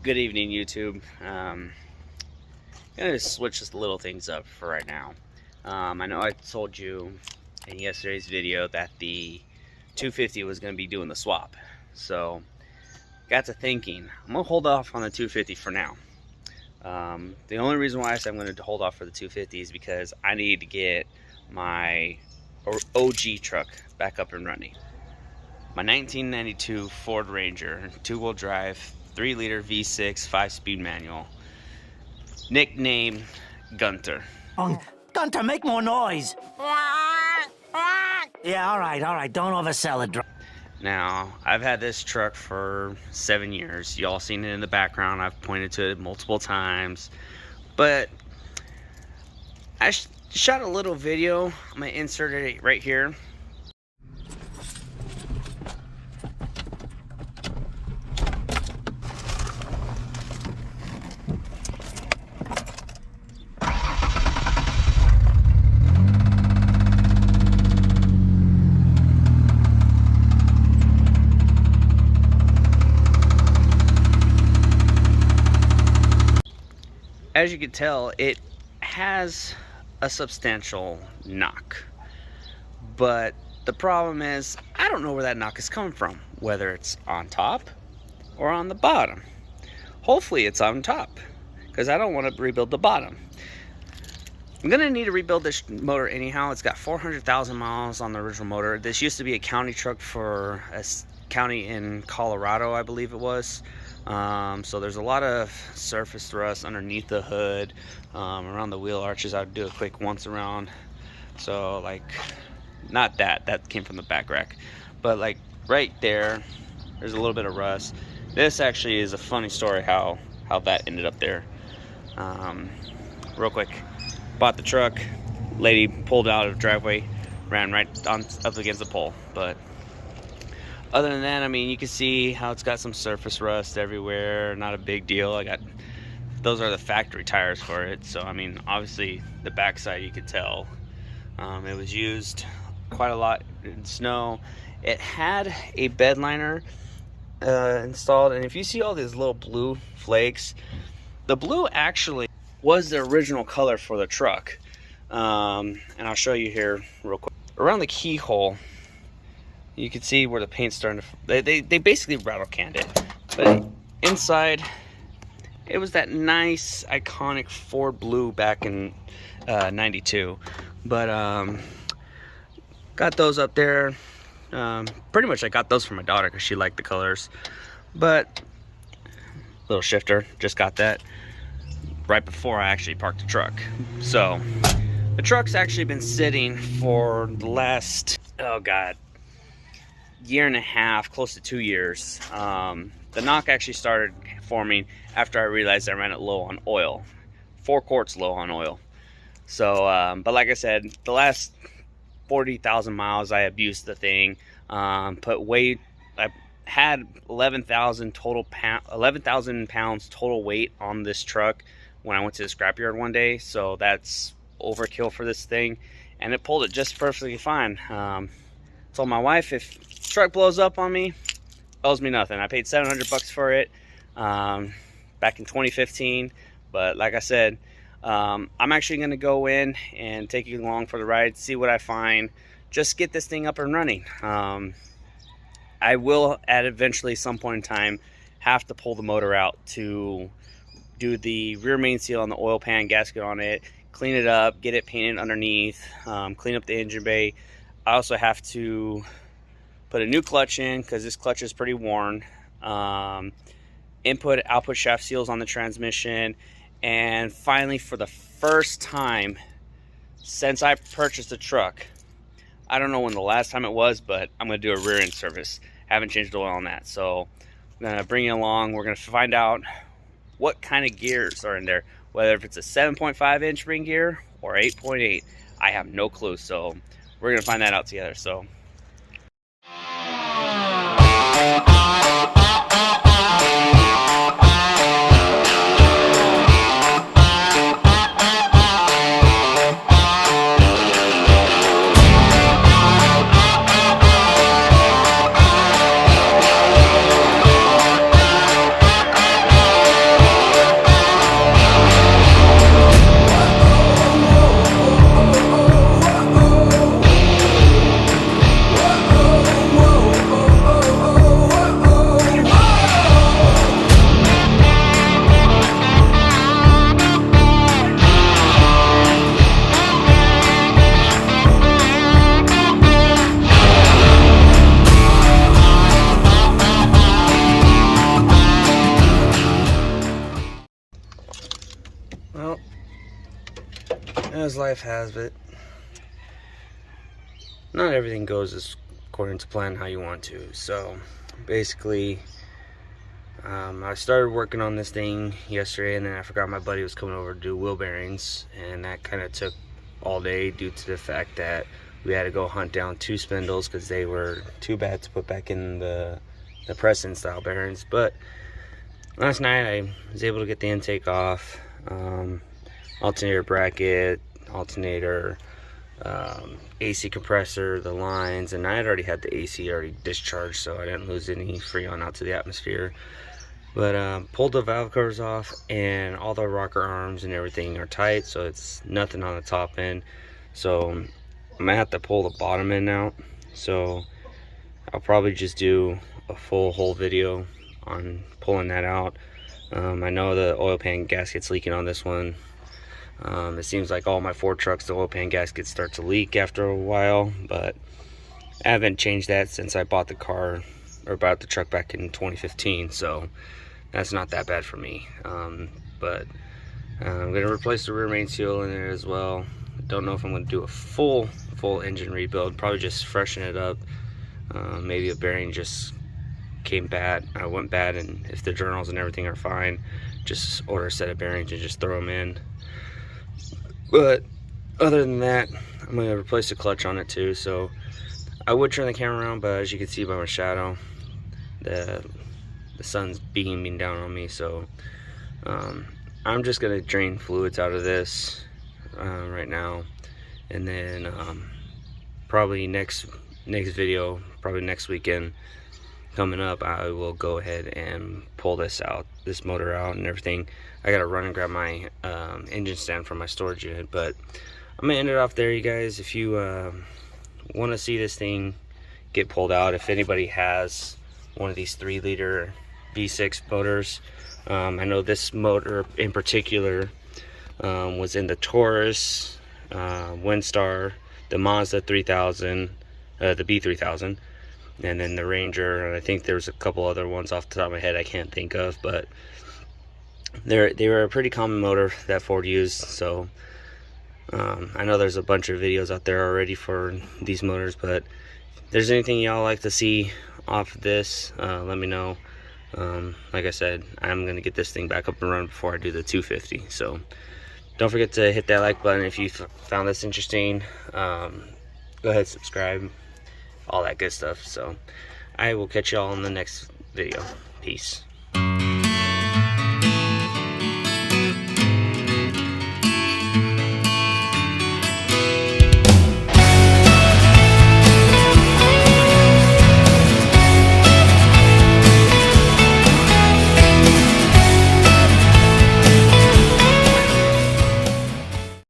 Good evening, YouTube. I'm gonna switch just little things up for right now. I know I told you in yesterday's video that the 250 was gonna be doing the swap, so got to thinking I'm gonna hold off on the 250 for now. The only reason why I said I'm gonna hold off for the 250 is because I need to get my OG truck back up and running. My 1992 Ford Ranger, two-wheel drive, 3-liter V6 5-speed manual, nicknamed Gunter. Gunter, make more noise. Yeah, all right, don't oversell it. Now, I've had this truck for 7 years. Y'all seen it in the background. I've pointed to it multiple times, but I shot a little video. I'm gonna insert it right here. As you can tell, it has a substantial knock, but the problem is I don't know where that knock is coming from, whether it's on top or on the bottom. Hopefully it's on top, because I don't want to rebuild the bottom. I'm gonna need to rebuild this motor anyhow. It's got 400,000 miles on the original motor. This used to be a county truck for a county in Colorado, I believe it was. So there's a lot of surface thrust underneath the hood, around the wheel arches. I would do a quick once around. So like, not that came from the back rack, but like right there, there's a little bit of rust. This actually is a funny story how that ended up there. Real quick, bought the truck, lady pulled out of the driveway, ran right on up against the pole. But other than that, I mean, you can see how it's got some surface rust everywhere. Not a big deal. Those are the factory tires for it. So I mean, obviously the backside you could tell it was used quite a lot in snow. It had a bed liner installed, and if you see all these little blue flakes, the blue actually was the original color for the truck. And I'll show you here real quick. Around the keyhole, you can see where the paint's starting to, they basically rattle canned it. But inside, it was that nice iconic Ford blue back in 92. But got those up there. Pretty much I got those for my daughter because she liked the colors. But little shifter, just got that right before I actually parked the truck. So the truck's actually been sitting for the last, oh god, year and a half, close to 2 years. The knock actually started forming after I realized I ran it low on oil, 4 quarts low on oil. So but like I said, the last 40,000 miles I abused the thing. Put weight, I had 11,000 pounds total weight on this truck when I went to the scrapyard one day. So that's overkill for this thing, and it pulled it just perfectly fine. Told my wife, if the truck blows up on me, owes me nothing. I paid $700 for it back in 2015. But like I said, I'm actually going to go in and take you along for the ride, see what I find, just get this thing up and running. I will at eventually some point in time have to pull the motor out to do the rear main seal on the oil pan gasket on it, clean it up, get it painted underneath, clean up the engine bay. I also have to put a new clutch in because this clutch is pretty worn. input output shaft seals on the transmission, and finally, for the first time since I purchased the truck, I don't know when the last time it was, but I'm going to do a rear end service. Haven't changed oil on that, so I'm going to bring you along. We're going to find out what kind of gears are in there, whether if it's a 7.5 inch ring gear or 8.8. I have no clue, so we're going to find that out together. So well, as life has it, not everything goes according to plan how you want to. So basically, I started working on this thing yesterday, and then I forgot my buddy was coming over to do wheel bearings, and that kind of took all day due to the fact that we had to go hunt down 2 spindles because they were too bad to put back in the press-in style bearings. But last night I was able to get the intake off, alternator bracket, alternator, AC compressor, the lines, and I had already had the AC already discharged, so I didn't lose any freon out to the atmosphere. But pulled the valve covers off, and all the rocker arms and everything are tight, so it's nothing on the top end. So I'm gonna have to pull the bottom end out, so I'll probably just do a whole video on pulling that out. I know the oil pan gasket's leaking on this one. It seems like all my Ford trucks, the oil pan gaskets start to leak after a while, but I haven't changed that since I bought the car, or bought the truck back in 2015, so that's not that bad for me. But I'm going to replace the rear main seal in there as well. Don't know if I'm going to do a full engine rebuild, probably just freshen it up. Maybe a bearing just went bad, and if the journals and everything are fine, just order a set of bearings and just throw them in. But other than that, I'm going to replace the clutch on it too. So I would turn the camera around, but as you can see by my shadow, the sun's beaming down on me. So I'm just going to drain fluids out of this right now, and then probably next video, probably next weekend coming up, I will go ahead and pull this motor out and everything. I gotta run and grab my engine stand from my storage unit, but I'm gonna end it off there, you guys. If you want to see this thing get pulled out, if anybody has one of these 3-liter V6 motors, I know this motor in particular was in the Taurus, Windstar, the Mazda 3000, the B3000, and then the Ranger, and I think there's a couple other ones off the top of my head I can't think of, but they were a pretty common motor that Ford used. So I know there's a bunch of videos out there already for these motors, but if there's anything y'all like to see off of this, let me know. Like I said, I'm gonna get this thing back up and running before I do the 250. So don't forget to hit that like button if you found this interesting. Go ahead, subscribe, all that good stuff. So I will catch y'all in the next video. Peace.